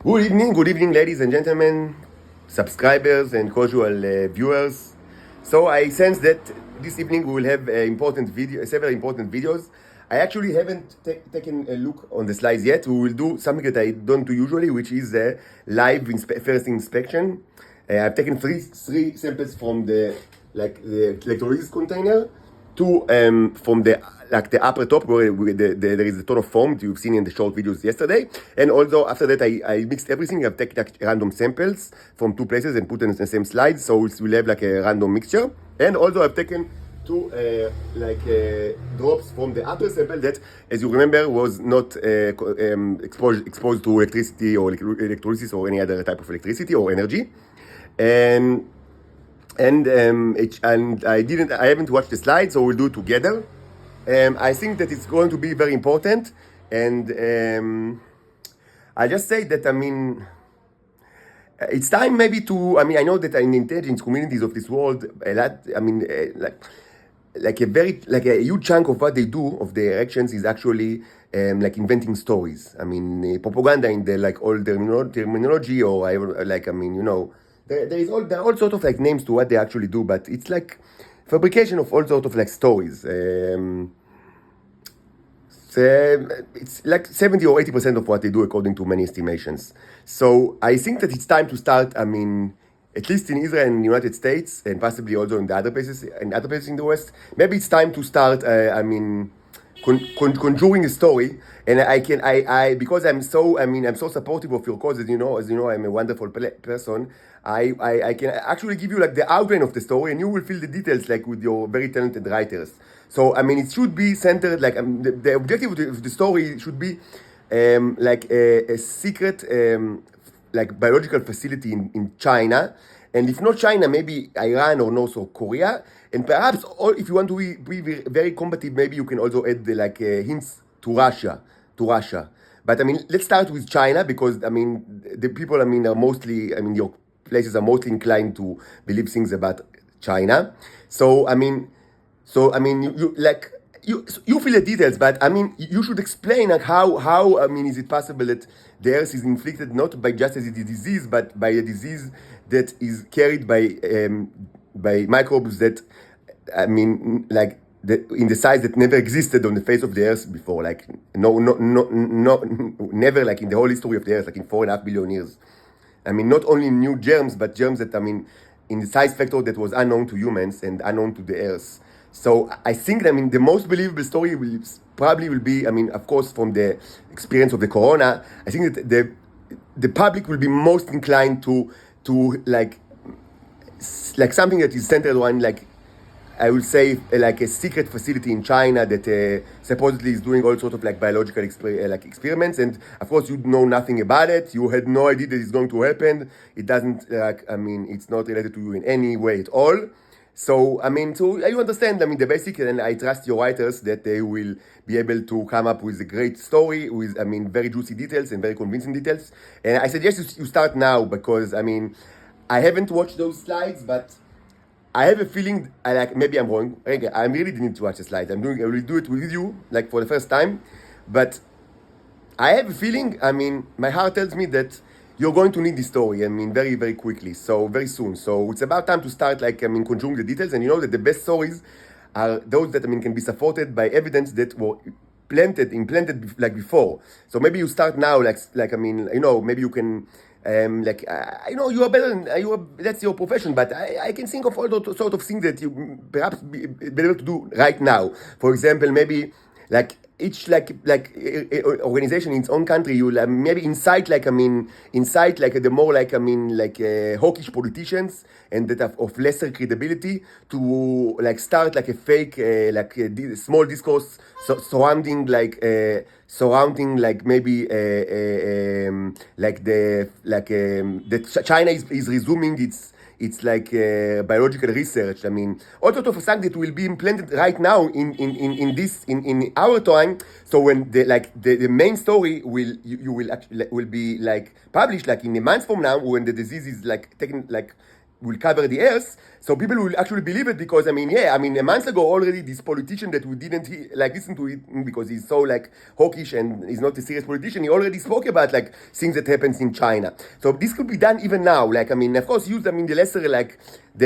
Good evening, ladies and gentlemen, subscribers and casual viewers. So I sense that this evening we will have several important videos. I actually haven't taken a look on the slides yet. We will do something that I don't do usually, which is a live first inspection. I've taken three samples from the electrolysis container, two from the upper top where there is a ton of foam you've seen in the short videos yesterday, and also after that I mixed everything. I've taken random samples from two places and put them in the same slides, so we'll have like a random mixture. And also I've taken two drops from the upper sample that, as you remember, was not exposed to electricity or electrolysis or any other type of electricity or energy. And I haven't watched the slides, so we'll do it together. I think that it's going to be very important, and I just say that it's time maybe to. I know that in intelligence communities of this world, a lot. Like a huge chunk of what they do of their actions is actually like inventing stories. Propaganda in the old terminology, or there are all sorts of names to what they actually do, but it's like fabrication of all sorts of stories. It's like 70 or 80% of what they do according to many estimations. So I think that it's time to start, at least in Israel and the United States, and possibly also in other places in the West, maybe it's time to start, conjuring a story. And because I'm so supportive of your cause, as you know, I'm a wonderful person. I can actually give you the outline of the story, and you will fill the details with your very talented writers. So it should be centered the objective of the story should be a secret biological facility in China, and if not China, maybe Iran or North Korea, and perhaps if you want to be very combative, maybe you can also add hints to Russia. But let's start with China, because the people are mostly your places are mostly inclined to believe things about China. So you feel the details, but you should explain how is it possible that the Earth is inflicted not by just as a disease, but by a disease that is carried by microbes that in the size that never existed on the face of the Earth before, never in the whole history of the Earth, in 4.5 billion years. Not only new germs, but germs that in the size factor that was unknown to humans and unknown to the Earth. So I think the most believable story will be, of course, from the experience of the corona. I think that the public will be most inclined to something that is centered on I would say a secret facility in China that supposedly is doing all sorts of biological experiments, and of course you know nothing about it. You had no idea that it's going to happen. It doesn't it's not related to you in any way at all. So you understand the basic, and I trust your writers that they will be able to come up with a great story with very juicy details and very convincing details. And I suggest you start now, because I haven't watched those slides, but I have a feeling maybe I'm wrong. I really didn't watch the slides. I will do it with you for the first time, but I have a feeling. My heart tells me that you're going to need this story. Very, very quickly. So very soon. So it's about time to start conjuring the details. And you know that the best stories are those that can be supported by evidence that were implanted before. So maybe you start now. Maybe you can. You are better. That's your profession, but I can think of all those sort of things that you perhaps be able to do right now. For example, maybe each organization in its own country, you'll maybe incite the more hawkish politicians and that of lesser credibility to start a fake small discourse surrounding maybe that China is resuming its biological research. All sorts of things that will be implanted right now in our time. So when the main story will be published in a month from now, when the disease is taken will cover the earth. So people will actually believe it because a month ago already this politician that we didn't listen to it because he's so hawkish and he's not a serious politician. He already spoke about things that happens in China. So this could be done even now. Of course, use the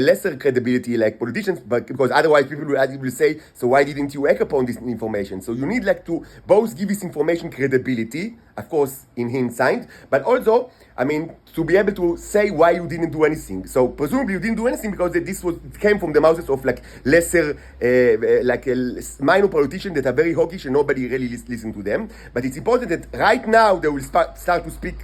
lesser credibility politicians, but because otherwise people will say, so why didn't you act upon this information? So you need to both give this information credibility, of course, in hindsight, but also, to be able to say why you didn't do anything. So presumably you didn't do anything because it came from the mouths of lesser, minor politicians that are very hawkish and nobody really listen to them. But it's important that right now they will start to speak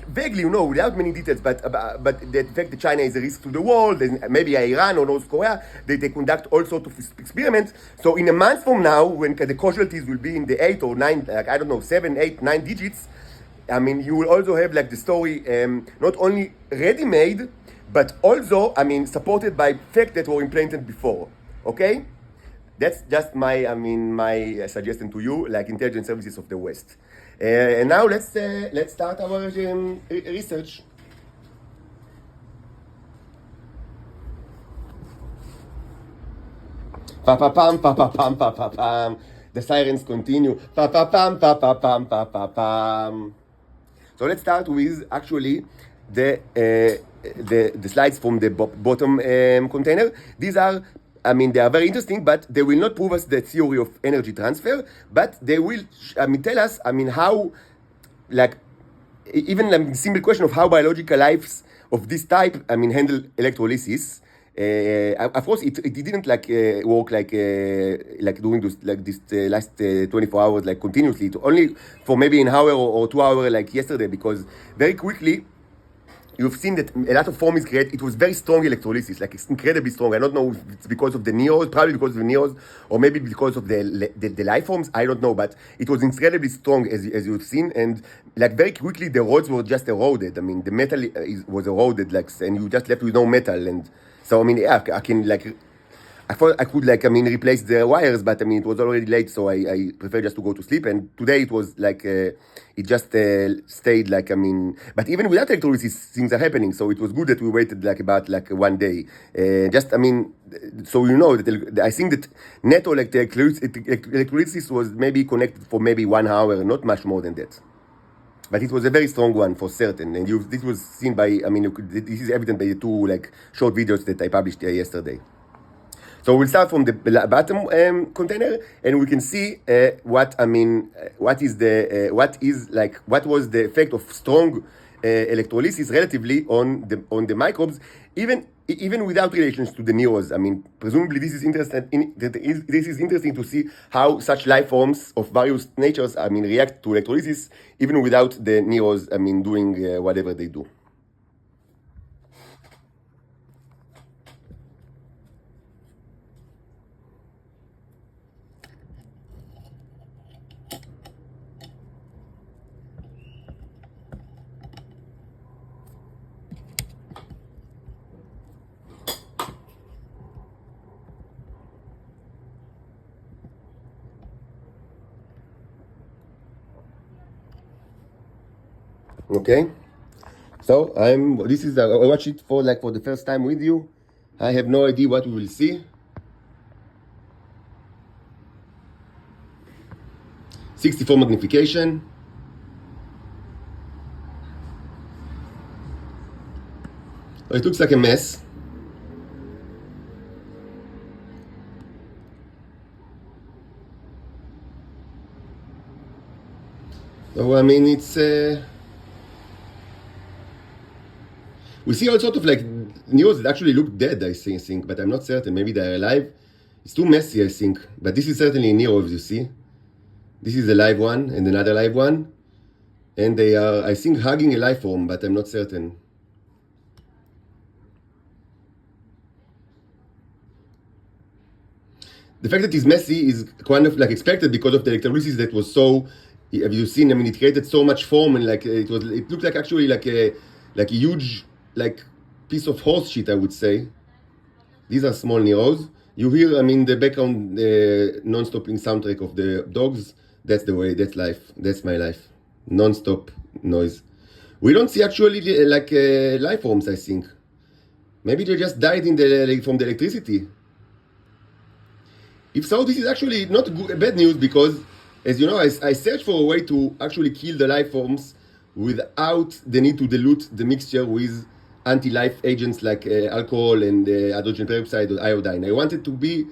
vaguely, without many details, but the fact that China is a risk to the world, and maybe Iran or North Korea, they conduct all sorts of experiments. So in a month from now, when the casualties will be in the 8 or 9, 7, 8, 9 digits, you will also have the story not only ready-made, but also, supported by facts that were implanted before. Okay? That's just my suggestion to you, intelligence services of the West. And now let's start our research. Pa pa pam pa pa pam pa pa pam. The sirens continue. Pa pa pam pa pa pam pa pa pam. So let's start with actually the slides from the bottom container. These are, they are very interesting, but they will not prove us the theory of energy transfer, but they will, tell us, how, even simple question of how biological lives of this type, handle electrolysis. Of course, it didn't work doing this last 24 hours continuously. Only for maybe an hour or 2 hours yesterday, because very quickly you've seen that a lot of form is created. It was very strong electrolysis, it's incredibly strong. I don't know if it's because of the neos, probably because of the neos, or maybe because of the life forms. I don't know, but it was incredibly strong as you've seen, and very quickly the rods were just eroded. The metal was eroded, and you just left with no metal. And so I can I thought I could replace the wires, but it was already late, so I prefer just to go to sleep. And today it was it just stayed but even without electrolysis, things are happening. So it was good that we waited about 1 day. So that I think that netto the electrolysis was maybe connected for maybe 1 hour, not much more than that. But it was a very strong one for certain, and this was seen by this is evident by the two short videos that I published yesterday. So we'll start from the bottom container, and we can see what was the effect of strong electrolysis relatively on the microbes, even without relations to the neos. Presumably this is interesting to see how such life forms of various natures react to electrolysis even without the neos doing whatever they do. Okay, so I watch it for the first time with you. I have no idea what we will see. 64 magnification. It looks like a mess. So it's we see all sorts of neos that actually look dead, I think, but I'm not certain. Maybe they're alive. It's too messy, I think. But this is certainly a neo, as you see. This is a live one and another live one. And they are, I think, hugging a life form, but I'm not certain. The fact that it's messy is kind of expected because of the electrolysis that was so, have you seen, it created so much form, and it looked like actually like a huge piece of horse shit, I would say. These are small neos. You hear, the background non-stopping soundtrack of the dogs. That's the way, that's life. That's my life. Non-stop noise. We don't see actually life forms, I think. Maybe they just died in the from the electricity. If so, this is actually not bad news because, as you know, I searched for a way to actually kill the life forms without the need to dilute the mixture with anti-life agents like alcohol and hydrogen peroxide or iodine. I want to be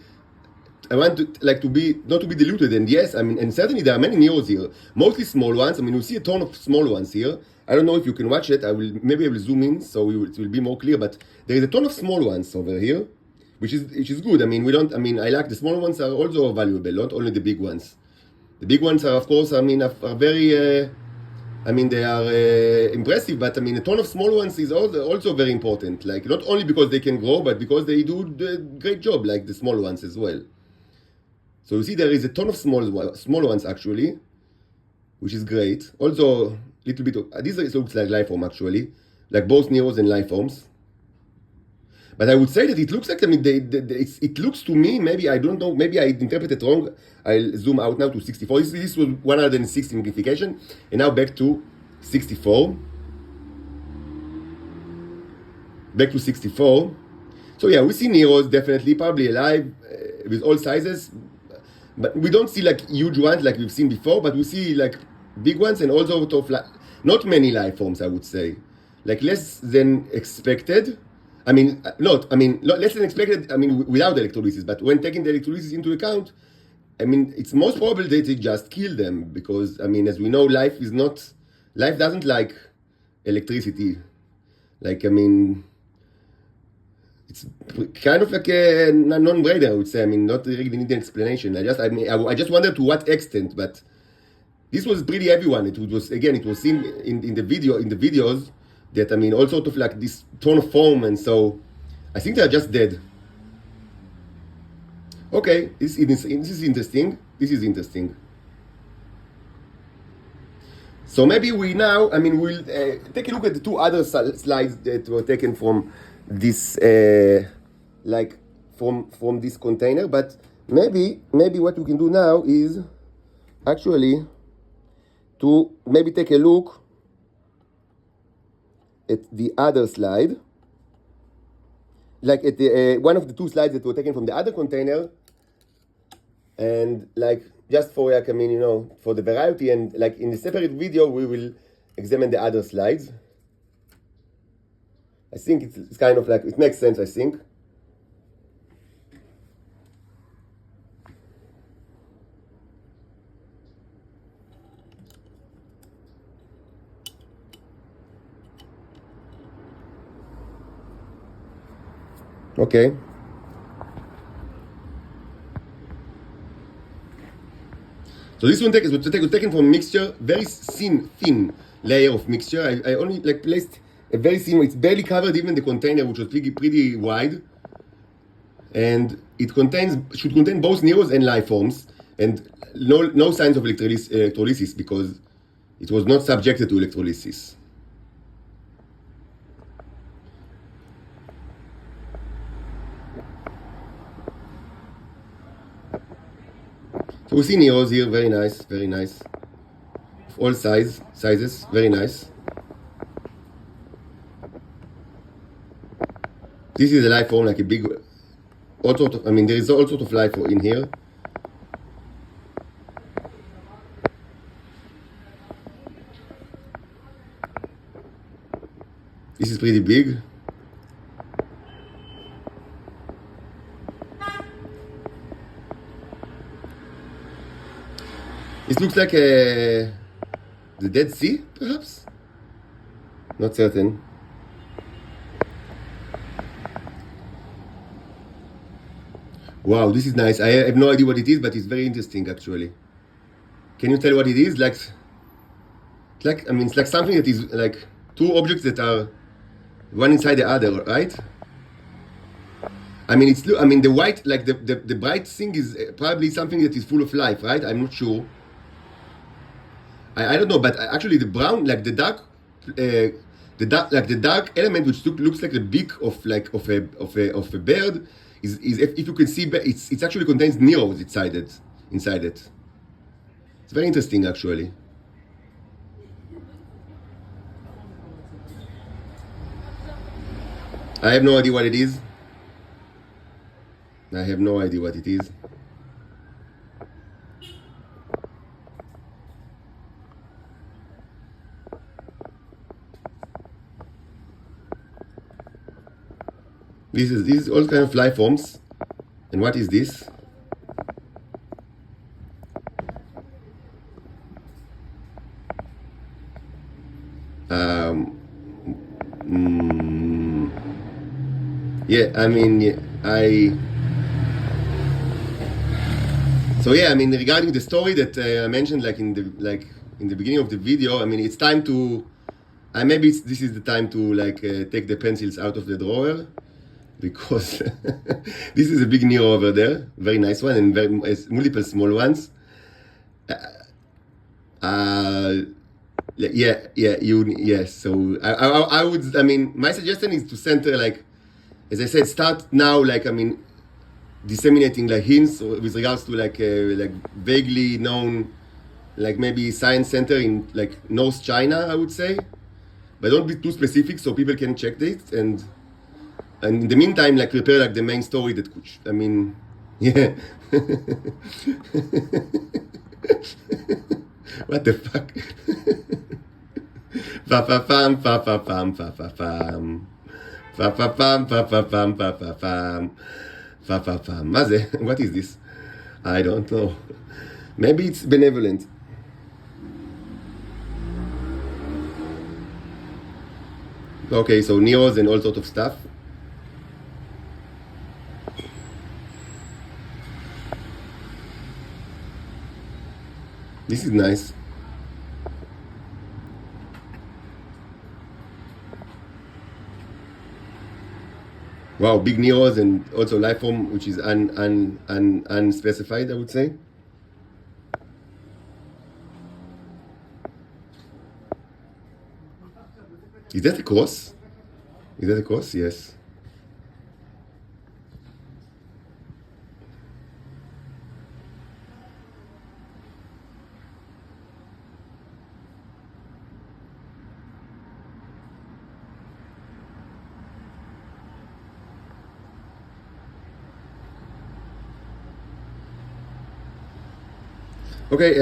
not to be diluted. And yes, I mean, and certainly there are many neos here, mostly small ones. I mean, you see a ton of small ones here. I don't know if you can watch it. Maybe I will zoom in so it will be more clear. But there is a ton of small ones over here, which is good. I mean, I like the small ones are also valuable, not only the big ones. The big ones are, of course, are very. They are impressive, but I mean, a ton of small ones is also very important. Like, not only because they can grow, but because they do a great job, like the small ones as well. So you see, there is a ton of small ones actually, which is great. Also, a little bit of this looks like life form actually, like both neos and life forms. But I would say that it looks like, I mean, it looks to me, maybe I don't know, maybe I interpreted wrong. I'll zoom out now to 64. This was 160 magnification, and now back to 64. Back to 64. So yeah, we see neos definitely, probably alive with all sizes. But we don't see like huge ones like we've seen before, but we see like big ones and also not many life forms, I would say. Like less than expected. Less than expected, without electrolysis. But when taking the electrolysis into account, it's most probable that they just kill them because, as we know, life doesn't like electricity. It's kind of like a non-brainer, I would say. Not really need an explanation. I just wondered to what extent, but this was a pretty heavy one. It was seen in the videos that, all sort of like this ton of foam, and so I think they're just dead. Okay, this is interesting. This is interesting. So maybe we'll take a look at the two other slides that were taken from this, from this container. But maybe what we can do now is actually to maybe take a look at the other slide, like at the one of the two slides that were taken from the other container, and like just for for the variety, and like in a separate video we will examine the other slides. I think it's kind of like, it makes sense, I think. Okay. So this one was taken from mixture, very thin layer of mixture. I only placed a very thin, it's barely covered even the container, which was pretty wide. And it should contain both neos and life forms, and no signs of electrolysis because it was not subjected to electrolysis. So we see neos here, very nice, of all sizes, very nice. This is a life form, like a big, all sort of, there is all sort of life in here. This is pretty big. This looks like the Dead Sea, perhaps? Not certain. Wow, this is nice. I have no idea what it is, but it's very interesting, actually. Can you tell what it is? It's like something that is like two objects that are one inside the other, right? The white, like the bright thing is probably something that is full of life, right? I'm not sure. I don't know, but actually the brown, like the dark element, which looks like the beak of a bird, is if you can see, it actually contains neos inside it. It's very interesting, actually. I have no idea what it is. I have no idea what it is. This is all kind of life forms. And what is this? Yeah, I mean, So yeah, I mean, regarding the story that I mentioned, like in the beginning of the video, I mean, it's time to, maybe this is the time to take the pencils out of the drawer, because this is a big Nero over there, very nice one, and multiple small ones. Yes. So I would, I mean, my suggestion is to center, as I said, start now, disseminating hints with regards to vaguely known, maybe science center in North China, I would say, but don't be too specific so people can check this. And in the meantime, prepare the main story that could, I mean, yeah. What the fuck? Fa fa fam fa fa fam fa fa fam fa fa fam fa fa fam fa fa fam fa fa fam. מה זה? What is this? I don't know. Maybe it's benevolent. Okay, so Neos and all sort of stuff. This is nice. Wow, big Neos and also life form, which is unspecified, I would say. Is that a cross? Is that a cross? Yes. Okay,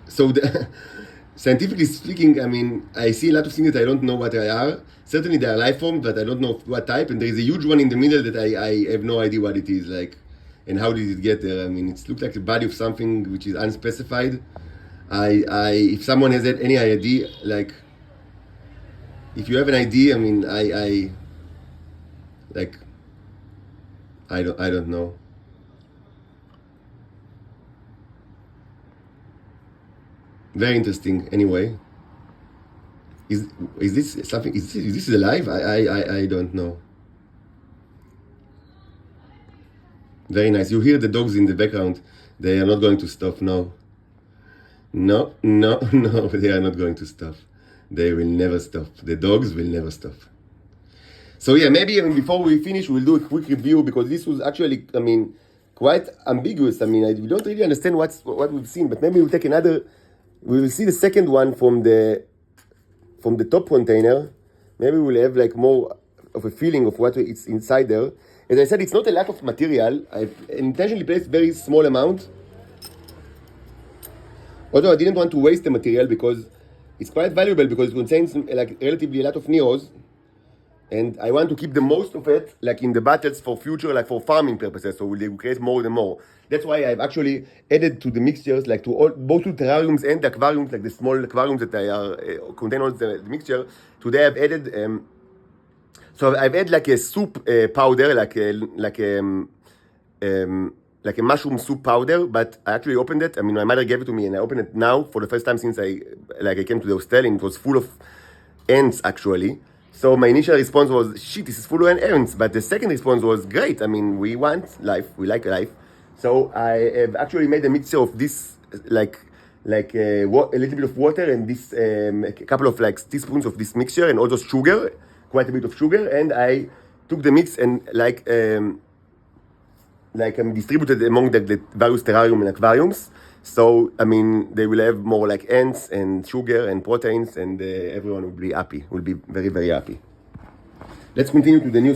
so scientifically speaking, I mean, I see a lot of things that I don't know what they are. Certainly they are life forms, but I don't know what type, and there is a huge one in the middle that I have no idea what it is, and how did it get there. I mean, it looks like the body of something which is unspecified. If someone has had any idea, if you have an idea, I mean, I don't know. Very interesting. Anyway, is this something? Is this alive? I don't know. Very nice. You hear the dogs in the background. They are not going to stop. No. They are not going to stop. They will never stop. The dogs will never stop. So yeah, maybe even before we finish, we'll do a quick review, because this was actually, I mean, quite ambiguous. I mean, we don't really understand what we've seen, but maybe we'll take another. We will see the second one from the top container. Maybe we'll have more of a feeling of what it's inside there. As I said, it's not a lot of material. I've intentionally placed very small amount. Although I didn't want to waste the material, because it's quite valuable, because it contains relatively a lot of Neos. And I want to keep the most of it in the bottles for future, for farming purposes, so we'll create more and more. That's why I've actually added to the mixtures, both to terrariums and the aquariums, the small aquariums that contain all the mixture. Today I've added, so I've added a soup powder, like a mushroom soup powder, but I actually opened it. I mean, my mother gave it to me, and I opened it now for the first time since I came to the hostel, and it was full of ants, actually. So my initial response was, shit, this is full of ants. But the second response was, great. I mean, we want life. We like life. So I have actually made a mixture of this, a little bit of water, and this, a couple of teaspoons of this mixture, and also sugar, quite a bit of sugar. And I took the mix and distributed among the various terrarium and aquariums. So, I mean, they will have more ants and sugar and proteins, and everyone will be happy, will be very, very happy. Let's continue to the news.